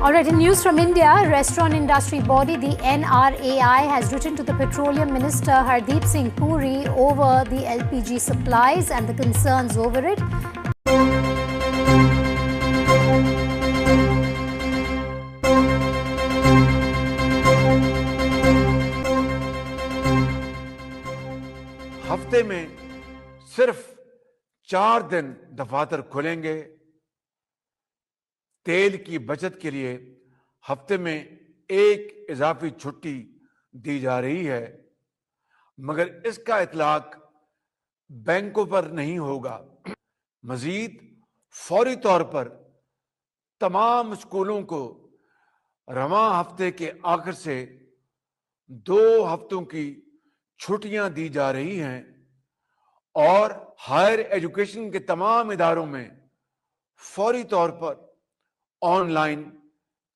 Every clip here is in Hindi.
All right, in news from India, restaurant industry body, the NRAI, has written to the Petroleum Minister Hardeep Singh Puri over the LPG supplies and the concerns over it. हफ्ते में सिर्फ 4 दिन दफातर खुलेंगे। तेल की बचत के लिए हफ्ते में एक इजाफी छुट्टी दी जा रही है, मगर इसका इतलाक बैंकों पर नहीं होगा। मजीद फौरी तौर पर तमाम स्कूलों को रवां हफ्ते के आखिर से 2 हफ्तों की छुट्टियां दी जा रही हैं और हायर एजुकेशन के तमाम इदारों में फौरी तौर पर ऑनलाइन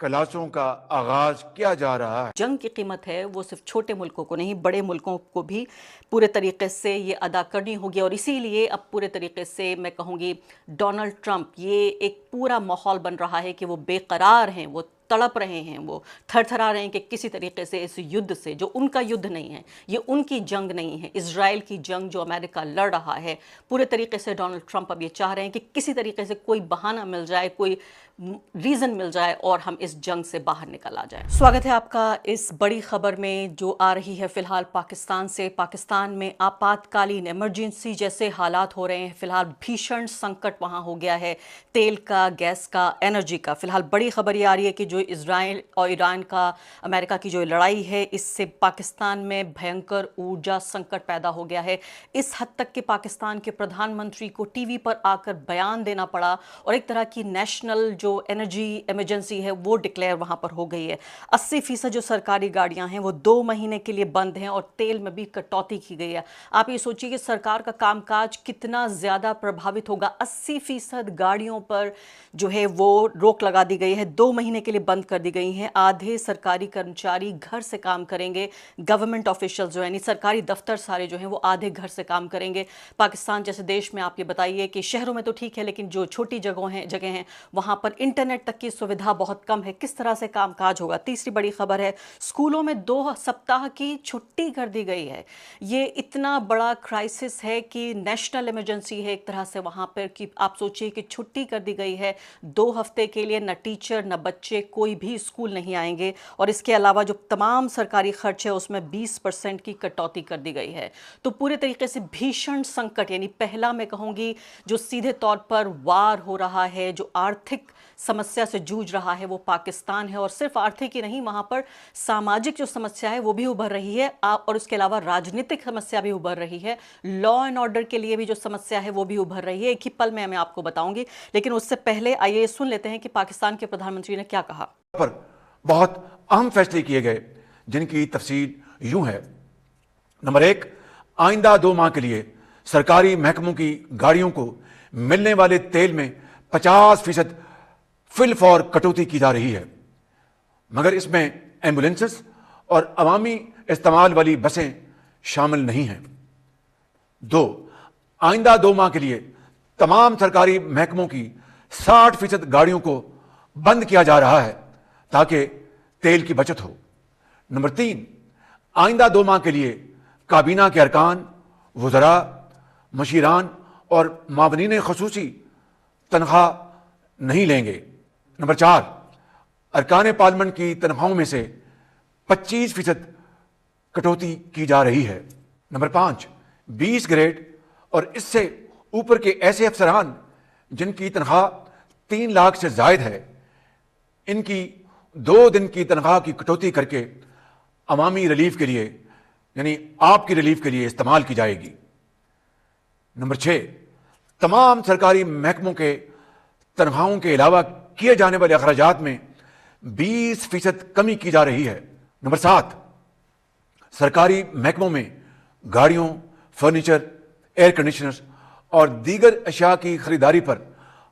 क्लासों का आगाज किया जा रहा है। जंग की कीमत है वो सिर्फ छोटे मुल्कों को नहीं, बड़े मुल्कों को भी पूरे तरीके से ये अदा करनी होगी और इसीलिए अब पूरे तरीके से मैं कहूँगी डोनाल्ड ट्रंप, ये एक पूरा माहौल बन रहा है कि वो बेकरार हैं, वो तड़प रहे हैं, वो थरथरा रहे हैं कि किसी तरीके से इस युद्ध से, जो उनका युद्ध नहीं है, ये उनकी जंग नहीं है, इजराइल की जंग जो अमेरिका लड़ रहा है, पूरे तरीके से डोनाल्ड ट्रंप अब ये चाह रहे हैं कि किसी तरीके से कोई बहाना मिल जाए, कोई रीज़न मिल जाए और हम इस जंग से बाहर निकल आ जाए। स्वागत है आपका इस बड़ी खबर में जो आ रही है फिलहाल पाकिस्तान से। पाकिस्तान में आपातकालीन इमरजेंसी जैसे हालात हो रहे हैं। फिलहाल भीषण संकट वहाँ हो गया है, तेल का, गैस का, एनर्जी का। फिलहाल बड़ी खबर ये आ रही है कि जो इजराइल और ईरान का, अमेरिका की जो लड़ाई है, इससे पाकिस्तान में भयंकर ऊर्जा संकट पैदा हो गया है। इस हद तक कि पाकिस्तान के प्रधानमंत्री को टीवी पर आकर बयान देना पड़ा और एक तरह की नेशनल जो एनर्जी इमरजेंसी है वो डिक्लेयर वहां पर हो गई है। 80% जो सरकारी गाड़ियां हैं वो 2 महीने के लिए बंद हैं और तेल में भी कटौती की गई है। आप ये सोचिए कि सरकार का कामकाज कितना ज़्यादा प्रभावित होगा। 80% गाड़ियों पर जो है वो रोक लगा दी गई है, 2 महीने के लिए बंद कर दी गई हैं। आधे सरकारी कर्मचारी घर से काम करेंगे, गवर्नमेंट ऑफिशियल जो है, यानी सरकारी दफ्तर सारे जो हैं वो आधे घर से काम करेंगे। पाकिस्तान जैसे देश में आप ये बताइए कि शहरों में तो ठीक है, लेकिन जो छोटी जगह हैं वहाँ पर इंटरनेट तक की सुविधा बहुत कम है। किस तरह से कामकाज होगा। तीसरी बड़ी खबर है, स्कूलों में 2 सप्ताह की छुट्टी कर दी गई है। ये इतना बड़ा क्राइसिस है कि नेशनल इमरजेंसी है एक तरह से वहाँ पर, कि आप सोचिए कि छुट्टी कर दी गई है 2 हफ्ते के लिए। न टीचर न बच्चे कोई भी स्कूल नहीं आएंगे और इसके अलावा जो तमाम सरकारी खर्च है उसमें 20% की कटौती कर दी गई है। तो पूरे तरीके से भीषण संकट, यानी पहला मैं कहूँगी जो सीधे तौर पर वार हो रहा है, जो आर्थिक समस्या से जूझ रहा है वो पाकिस्तान है। और सिर्फ आर्थिक ही नहीं, वहाँ पर सामाजिक जो समस्या है वो भी उभर रही है और उसके अलावा राजनीतिक समस्या भी उभर रही है। लॉ एंड ऑर्डर के लिए भी जो समस्या है वो भी उभर रही है। एक ही पल में मैं आपको बताऊंगी, लेकिन उससे पहले आइए सुन लेते हैं कि पाकिस्तान के प्रधानमंत्री ने क्या कहा। पर बहुत अहम फैसले किए गए जिनकी तफसील यूं है। नंबर 1, आइंदा 2 माह के लिए सरकारी महकमों की गाड़ियों को मिलने वाले तेल में 50% फिल फॉर कटौती की जा रही है, मगर इसमें एम्बुलेंसेस और अवामी इस्तेमाल वाली बसें शामिल नहीं हैं। 2, आइंदा 2 माह के लिए तमाम सरकारी महकमों की 60% गाड़ियों को बंद किया जा रहा है ताकि तेल की बचत हो। नंबर 3, आइंदा 2 माह के लिए काबीना के अरकान, वज़रा, मशीरान और मावनीन खसूसी तनख्वाह नहीं लेंगे। नंबर 4, अरकान पार्लियामेंट की तनख्वाहों में से 25% कटौती की जा रही है। नंबर 5, 20 ग्रेड और इससे ऊपर के ऐसे अफसरान जिनकी तनख्वाह 3 लाख से जायद है, इनकी 2 दिन की तनख्वाह की कटौती करके अवामी रिलीफ के लिए, यानी आपकी रिलीफ के लिए इस्तेमाल की जाएगी। नंबर 6, तमाम सरकारी महकमों के तनख्वाहों के अलावा किए जाने वाले अखराजात में 20% कमी की जा रही है। नंबर 7, सरकारी महकमों में गाड़ियों, फर्नीचर, एयर कंडीशनर्स और दीगर अशिया की खरीदारी पर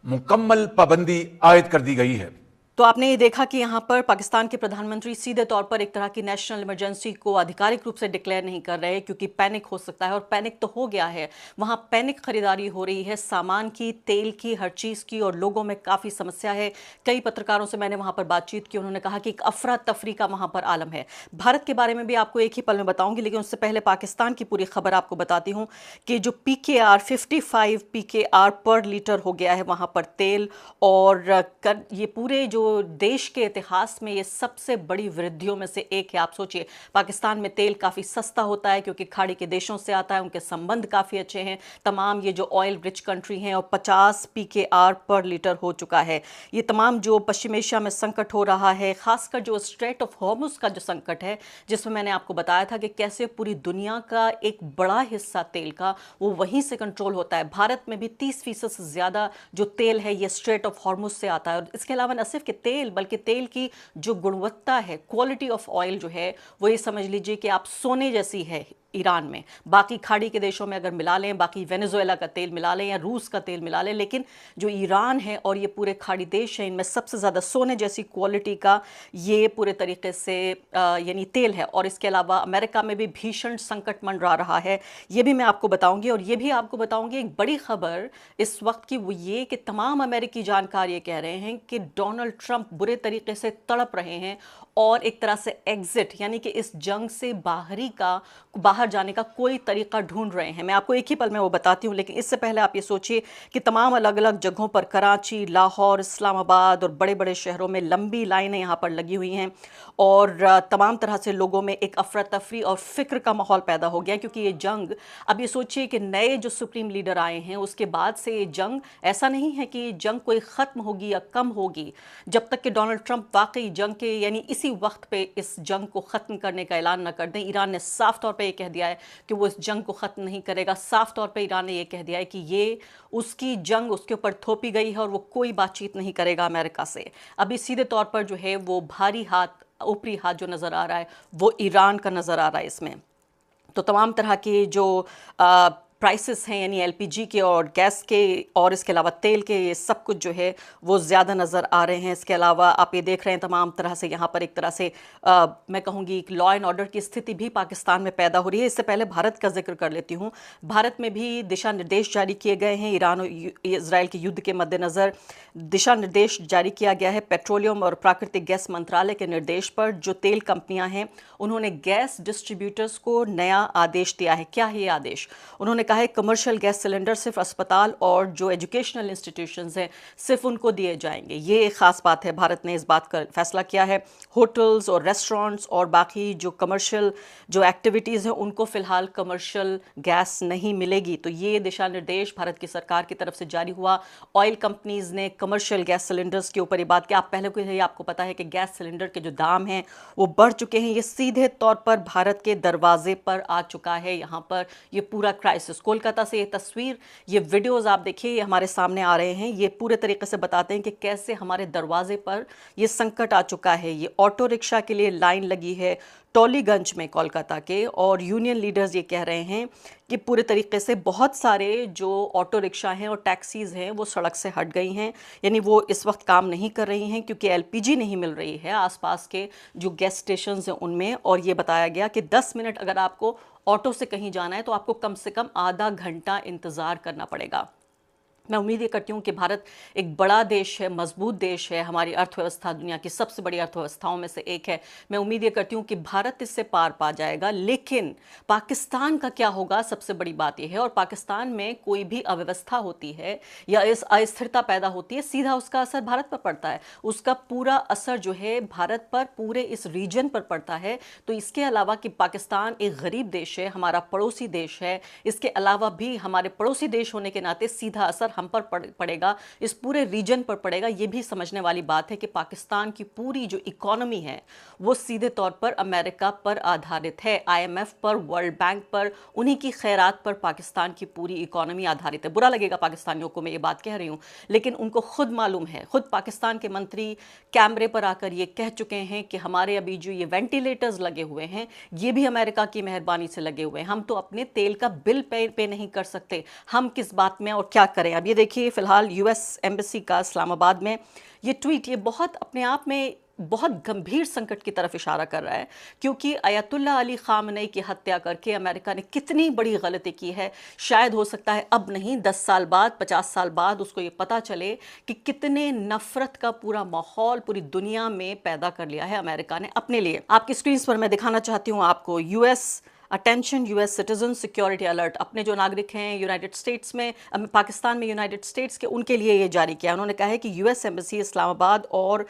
मुकम्मल पाबंदी आयद कर दी गई है। तो आपने ये देखा कि यहाँ पर पाकिस्तान के प्रधानमंत्री सीधे तौर पर एक तरह की नेशनल इमरजेंसी को आधिकारिक रूप से डिक्लेयर नहीं कर रहे क्योंकि पैनिक हो सकता है, और पैनिक तो हो गया है। वहाँ पैनिक खरीदारी हो रही है, सामान की, तेल की, हर चीज़ की, और लोगों में काफ़ी समस्या है। कई पत्रकारों से मैंने वहाँ पर बातचीत की, उन्होंने कहा कि एक अफरा तफरी का वहाँ पर आलम है। भारत के बारे में भी आपको एक ही पल में बताऊंगी, लेकिन उससे पहले पाकिस्तान की पूरी खबर आपको बताती हूँ कि जो PKR 55 PKR पर लीटर हो गया है वहाँ पर तेल, और ये पूरे जो देश के इतिहास में ये सबसे बड़ी वृद्धियों में से एक है। आप सोचिए, पाकिस्तान में तेल काफ़ी सस्ता होता है क्योंकि खाड़ी के देशों से आता है, उनके संबंध काफ़ी अच्छे हैं तमाम ये जो ऑयल रिच कंट्री हैं, और 50 PKR पर लीटर हो चुका है। ये तमाम जो पश्चिम एशिया में संकट हो रहा है, खासकर जो स्ट्रेट ऑफ हॉर्मुज का जो संकट है, जिसमें मैंने आपको बताया था कि कैसे पूरी दुनिया का एक बड़ा हिस्सा तेल का वो वहीं से कंट्रोल होता है। भारत में भी 30% से ज़्यादा जो तेल है ये स्ट्रेट ऑफ हॉर्मुज से आता है। और इसके अलावा न सिर्फ कि तेल, बल्कि तेल की जो गुणवत्ता है, क्वालिटी ऑफ ऑयल जो है, वो ये समझ लीजिए कि आप सोने जैसी है ईरान में। बाकी खाड़ी के देशों में अगर मिला लें, बाकी वेनेजुएला का तेल मिला लें या रूस का तेल मिला लें, लेकिन जो ईरान है और ये पूरे खाड़ी देश हैं, इनमें सबसे ज़्यादा सोने जैसी क्वालिटी का ये पूरे तरीके से यानी तेल है। और इसके अलावा अमेरिका में भी भीषण संकट मंडरा रहा है, ये भी मैं आपको बताऊंगी। और ये भी आपको बताऊंगी एक बड़ी खबर इस वक्त की, वो ये कि तमाम अमेरिकी जानकार ये कह रहे हैं कि डोनाल्ड ट्रंप बुरे तरीके से तड़प रहे हैं और एक तरह से एग्जिट यानी कि इस जंग से बाहर जाने का कोई तरीका ढूंढ रहे हैं। मैं आपको एक ही पल में वो बताती हूँ, लेकिन इससे पहले आप ये सोचिए कि तमाम अलग अलग जगहों पर, कराची, लाहौर, इस्लामाबाद और बड़े बड़े शहरों में लंबी लाइनें यहाँ पर लगी हुई हैं, और तमाम तरह से लोगों में एक अफरा तफरी और फिक्र का माहौल पैदा हो गया क्योंकि ये जंग, अब ये सोचिए कि नए जो सुप्रीम लीडर आए हैं उसके बाद से ये जंग, ऐसा नहीं है कि ये जंग कोई ख़त्म होगी या कम होगी जब तक कि डोनाल्ड ट्रंप वाकई जंग के यानी इसी वक्त पे इस जंग को ख़त्म करने का ऐलान न कर दें। ईरान ने साफ तौर पे ये कह दिया है कि वो इस जंग को ख़त्म नहीं करेगा। साफ तौर पे ईरान ने ये कह दिया है कि ये उसकी जंग उसके ऊपर थोपी गई है और वो कोई बातचीत नहीं करेगा अमेरिका से। अभी सीधे तौर पर जो है वो भारी हाथ, ऊपरी हाथ जो नज़र आ रहा है वो ईरान का नज़र आ रहा है इसमें। तो तमाम तरह के जो प्राइसेस हैं यानी LPG के और गैस के और इसके अलावा तेल के, ये सब कुछ जो है वो ज़्यादा नज़र आ रहे हैं। इसके अलावा आप ये देख रहे हैं तमाम तरह से यहाँ पर एक तरह से मैं कहूँगी एक लॉ एंड ऑर्डर की स्थिति भी पाकिस्तान में पैदा हो रही है। इससे पहले भारत का जिक्र कर लेती हूँ। भारत में भी दिशा निर्देश जारी किए गए हैं। ईरान और इजराइल के युद्ध के मद्देनज़र दिशा निर्देश जारी किया गया है। पेट्रोलियम और प्राकृतिक गैस मंत्रालय के निर्देश पर जो तेल कंपनियां हैं उन्होंने गैस डिस्ट्रीब्यूटर्स को नया आदेश दिया है। क्या है ये आदेश? उन्होंने कहा है कमर्शियल गैस सिलेंडर सिर्फ अस्पताल और जो एजुकेशनल इंस्टीट्यूशंस हैं सिर्फ उनको दिए जाएंगे। ये एक ख़ास बात है, भारत ने इस बात का फैसला किया है। होटल्स और रेस्टोरेंट्स और बाकी जो कमर्शियल जो एक्टिविटीज़ हैं उनको फ़िलहाल कमर्शियल गैस नहीं मिलेगी। तो ये दिशा निर्देश भारत की सरकार की तरफ से जारी हुआ। ऑयल कंपनीज़ ने कमर्शियल गैस सिलेंडर्स के ऊपर ये बात की। आप पहले को ही आपको पता है कि गैस सिलेंडर के जो दाम हैं वो बढ़ चुके हैं। ये सीधे तौर पर भारत के दरवाजे पर आ चुका है। यहाँ पर ये पूरा क्राइसिस, कोलकाता से ये तस्वीर, ये वीडियोस आप देखिए, ये हमारे सामने आ रहे हैं। ये पूरे तरीके से बताते हैं कि कैसे हमारे दरवाजे पर ये संकट आ चुका है। ये ऑटो रिक्शा के लिए लाइन लगी है टॉलीगंज में कोलकाता के, और यूनियन लीडर्स ये कह रहे हैं कि पूरे तरीके से बहुत सारे जो ऑटो रिक्शा हैं और टैक्सीज़ हैं वो सड़क से हट गई हैं, यानी वो इस वक्त काम नहीं कर रही हैं क्योंकि LPG नहीं मिल रही है आसपास के जो गैस स्टेशंस हैं उनमें। और ये बताया गया कि 10 मिनट अगर आपको ऑटो से कहीं जाना है तो आपको कम से कम आधा घंटा इंतज़ार करना पड़ेगा। मैं उम्मीद ये करती हूँ कि भारत एक बड़ा देश है, मजबूत देश है, हमारी अर्थव्यवस्था दुनिया की सबसे बड़ी अर्थव्यवस्थाओं में से एक है। मैं उम्मीद ये करती हूँ कि भारत इससे पार पा जाएगा। लेकिन पाकिस्तान का क्या होगा, सबसे बड़ी बात यह है। और पाकिस्तान में कोई भी अव्यवस्था होती है या इस अस्थिरता पैदा होती है, सीधा उसका असर भारत पर पड़ता है। उसका पूरा असर जो है भारत पर, पूरे इस रीजन पर पड़ता है। तो इसके अलावा कि पाकिस्तान एक गरीब देश है, हमारा पड़ोसी देश है, इसके अलावा भी हमारे पड़ोसी देश होने के नाते सीधा असर हम पर पड़ेगा, इस पूरे रीजन पर पड़ेगा। ये भी समझने वाली बात है कि पाकिस्तान की पूरी जो इकोनॉमी है वो सीधे तौर पर अमेरिका पर आधारित है, IMF पर, वर्ल्ड बैंक पर, उन्हीं की खैरात पर पाकिस्तान की पूरी इकोनॉमी आधारित है। बुरा लगेगा पाकिस्तानियों को मैं ये बात कह रही हूँ, लेकिन उनको खुद मालूम है। खुद पाकिस्तान के मंत्री कैमरे पर आकर ये कह चुके हैं कि हमारे अभी जो ये वेंटिलेटर्स लगे हुए हैं ये भी अमेरिका की मेहरबानी से लगे हुए हैं। हम तो अपने तेल का बिल पे नहीं कर सकते, हम किस बात में और क्या करें। अब अब ये देखिए फिलहाल यूएस एम्बेसी का इस्लामाबाद में ये ट्वीट, ये बहुत अपने आप में बहुत गंभीर संकट की तरफ इशारा कर रहा है, क्योंकि अयतुल्ला अली खामनेई की हत्या करके अमेरिका ने कितनी बड़ी गलती की है। शायद हो सकता है अब नहीं 10 साल बाद, 50 साल बाद उसको ये पता चले कि कितने नफरत का पूरा माहौल पूरी दुनिया में पैदा कर लिया है अमेरिका ने अपने लिए। आपकी स्क्रीन पर मैं दिखाना चाहती हूँ आपको US attention US citizen security alert, अपने जो नागरिक हैं यूनाइटेड स्टेट्स में, पाकिस्तान में यूनाइटेड स्टेट्स के, उनके लिए ये जारी किया। उन्होंने कहा है कि यूएस एम्बेसी इस्लामाबाद और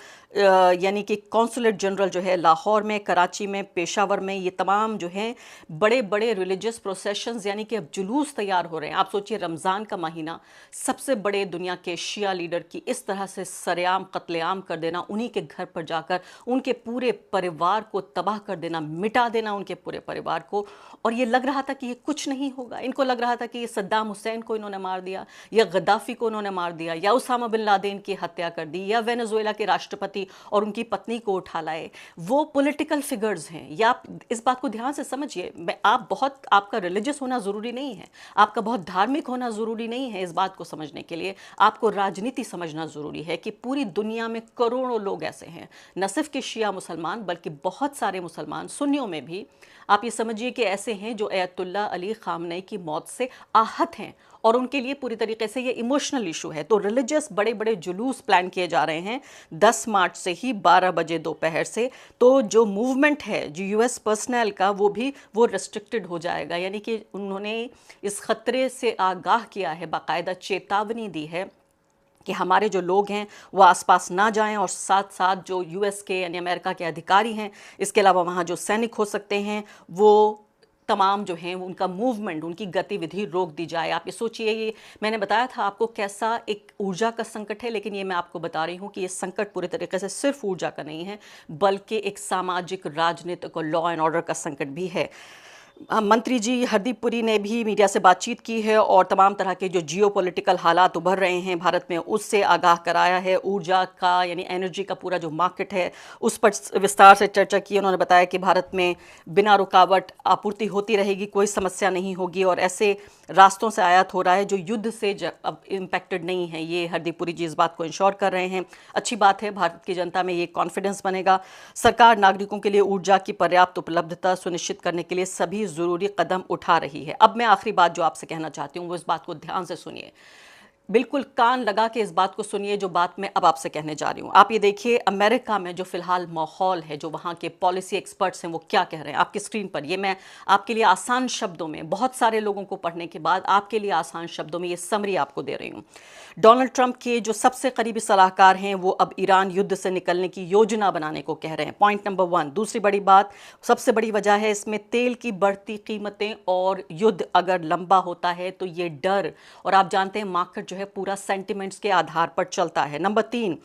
यानी कि कॉन्सुलेट जनरल जो है लाहौर में, कराची में, पेशावर में, ये तमाम जो हैं बड़े बड़े रिलीजियस प्रोसेशंस यानी कि अब जुलूस तैयार हो रहे हैं। आप सोचिए रमज़ान का महीना, सबसे बड़े दुनिया के शिया लीडर की इस तरह से सरेआम कत्लेआम कर देना, उन्हीं के घर पर जाकर उनके पूरे परिवार को तबाह कर देना, मिटा देना उनके पूरे परिवार को। और ये लग रहा था कि ये कुछ नहीं होगा, इनको लग रहा था कि ये सद्दाम हुसैन को इन्होंने मार दिया, या गद्दाफी को इन्होंने मार दिया, या उसामा बिन लादेन की हत्या कर दी, या वेनेजुएला के राष्ट्रपति और उनकी पत्नी को उठा लाए। वो पॉलिटिकल फिगर्स हैं। या आप इस बात को ध्यान से समझिए, आपका रिलीजियस होना ज़रूरी नहीं है, आपका बहुत धार्मिक होना ज़रूरी नहीं है। इस बात को समझने के लिए आपको राजनीति समझना ज़रूरी है कि पूरी दुनिया में करोड़ों लोग ऐसे हैं, न सिर्फ के शिया मुसलमान बल्कि बहुत सारे मुसलमान सुन्नियों में भी, आप ये समझिए कि ऐसे हैं जो अयतुल्ला अली खामनेई की मौत से आहत हैं, और उनके लिए पूरी तरीके से ये इमोशनल इशू है। तो रिलीजियस बड़े बड़े जुलूस प्लान किए जा रहे हैं 10 मार्च से ही 12 बजे दोपहर से। तो जो मूवमेंट है जो यूएस पर्सनल का, वो रिस्ट्रिक्टेड हो जाएगा। यानी कि उन्होंने इस खतरे से आगाह किया है, बाकायदा चेतावनी दी है कि हमारे जो लोग हैं वो आसपास ना जाएं, और साथ साथ जो यूएस के यानी अमेरिका के अधिकारी हैं, इसके अलावा वहाँ जो सैनिक हो सकते हैं, वो तमाम जो हैं उनका मूवमेंट, उनकी गतिविधि रोक दी जाए। आप ये सोचिए, ये मैंने बताया था आपको कैसा एक ऊर्जा का संकट है, लेकिन ये मैं आपको बता रही हूँ कि ये संकट पूरे तरीके से सिर्फ ऊर्जा का नहीं है, बल्कि एक सामाजिक, राजनीतिक और लॉ एंड ऑर्डर का संकट भी है। मंत्री जी हरदीप पुरी ने भी मीडिया से बातचीत की है और तमाम तरह के जो जियोपॉलिटिकल हालात उभर रहे हैं भारत में, उससे आगाह कराया है। ऊर्जा का यानी एनर्जी का पूरा जो मार्केट है उस पर विस्तार से चर्चा की। उन्होंने बताया कि भारत में बिना रुकावट आपूर्ति होती रहेगी, कोई समस्या नहीं होगी, और ऐसे रास्तों से आयात हो रहा है जो युद्ध से अब इम्पैक्टेड नहीं है। ये हरदीप पुरी जी इस बात को इंश्योर कर रहे हैं। अच्छी बात है, भारत की जनता में ये कॉन्फिडेंस बनेगा। सरकार नागरिकों के लिए ऊर्जा की पर्याप्त उपलब्धता सुनिश्चित करने के लिए सभी ज़रूरी कदम उठा रही है। अब मैं आखिरी बात जो आपसे कहना चाहती हूँ वो इस बात को ध्यान से सुनिए, बिल्कुल कान लगा के इस बात को सुनिए जो बात मैं अब आपसे कहने जा रही हूँ। आप ये देखिए अमेरिका में जो फिलहाल माहौल है, जो वहाँ के पॉलिसी एक्सपर्ट्स हैं वो क्या कह रहे हैं आपकी स्क्रीन पर। ये मैं आपके लिए आसान शब्दों में, बहुत सारे लोगों को पढ़ने के बाद आपके लिए आसान शब्दों में ये समरी आपको दे रही हूँ। डोनाल्ड ट्रंप के जो सबसे करीबी सलाहकार हैं वो अब ईरान युद्ध से निकलने की योजना बनाने को कह रहे हैं। Point number 1। दूसरी बड़ी बात, सबसे बड़ी वजह है इसमें तेल की बढ़ती कीमतें, और युद्ध अगर लंबा होता है तो ये डर, और आप जानते हैं मार्केट जो है पूरा सेंटिमेंट्स के आधार पर चलता है। नंबर 3,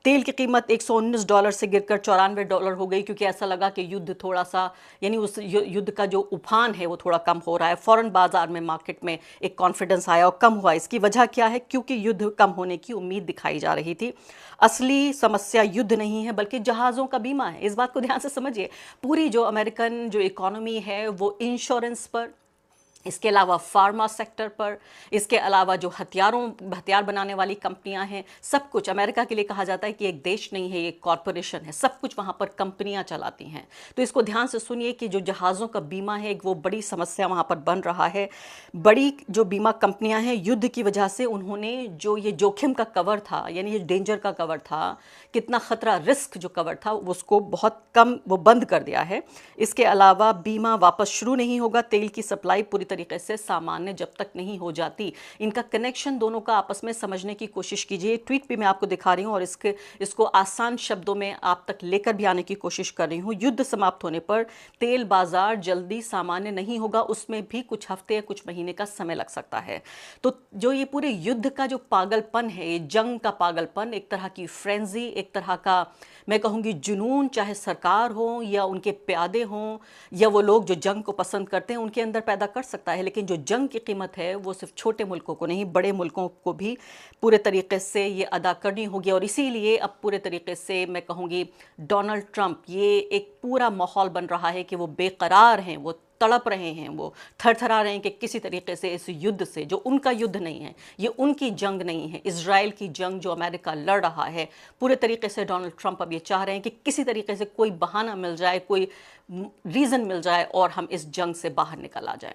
तेल की कीमत $119 से गिरकर $94 हो गई, क्योंकि ऐसा लगा कि युद्ध थोड़ा सा यानी उस युद्ध का जो उफान है वो थोड़ा कम हो रहा है। फॉरेन बाजार में, मार्केट में एक कॉन्फिडेंस आया और कम हुआ। इसकी वजह क्या है? क्योंकि युद्ध कम होने की उम्मीद दिखाई जा रही थी। असली समस्या युद्ध नहीं है बल्कि जहाज़ों का बीमा है। इस बात को ध्यान से समझिए। पूरी जो अमेरिकन जो इकोनॉमी है वो इंश्योरेंस पर, इसके अलावा फार्मा सेक्टर पर, इसके अलावा जो हथियार बनाने वाली कंपनियां हैं, सब कुछ अमेरिका के लिए कहा जाता है कि एक देश नहीं है, ये एक कॉरपोरेशन है, सब कुछ वहां पर कंपनियां चलाती हैं। तो इसको ध्यान से सुनिए कि जो जहाज़ों का बीमा है वो बड़ी समस्या वहां पर बन रहा है। बड़ी जो बीमा कंपनियां हैं, युद्ध की वजह से उन्होंने जो ये जोखिम का कवर था, यानी ये डेंजर का कवर था, कितना खतरा, रिस्क जो कवर था, उसको बहुत कम वो बंद कर दिया है। इसके अलावा बीमा वापस शुरू नहीं होगा। तेल की सप्लाई पूरी तरीके से सामान्य जब तक नहीं हो जाती। इनका कनेक्शन दोनों का आपस में समझने की कोशिश कीजिए। ट्वीट भी मैं आपको दिखा रही हूँ और इसको आसान शब्दों में आप तक लेकर भी आने की कोशिश कर रही हूँ। युद्ध समाप्त होने पर तेल बाजार जल्दी सामान्य नहीं होगा, उसमें भी कुछ हफ्ते या कुछ महीने का समय लग सकता है। तो जो ये पूरे युद्ध का जो पागलपन है, ये जंग का पागलपन, एक तरह की फ्रेंजी, एक तरह का मैं कहूँगी जुनून, चाहे सरकार हो या उनके प्यादे हों या वो लोग जो जंग को पसंद करते हैं, उनके अंदर पैदा कर सकते करता है, लेकिन जो जंग की कीमत है वो सिर्फ छोटे मुल्कों को नहीं, बड़े मुल्कों को भी पूरे तरीके से ये अदा करनी होगी। और इसीलिए अब पूरे तरीके से मैं कहूँगी डोनाल्ड ट्रंप, ये एक पूरा माहौल बन रहा है कि वो बेकरार हैं, वो तड़प रहे हैं, वो थरथरा रहे हैं कि किसी तरीके से इस युद्ध से, जो उनका युद्ध नहीं है, ये उनकी जंग नहीं है, इजराइल की जंग जो अमेरिका लड़ रहा है, पूरे तरीके से डोनाल्ड ट्रंप अब ये चाह रहे हैं कि किसी तरीके से कोई बहाना मिल जाए, कोई रीज़न मिल जाए और हम इस जंग से बाहर निकल आ जाएं।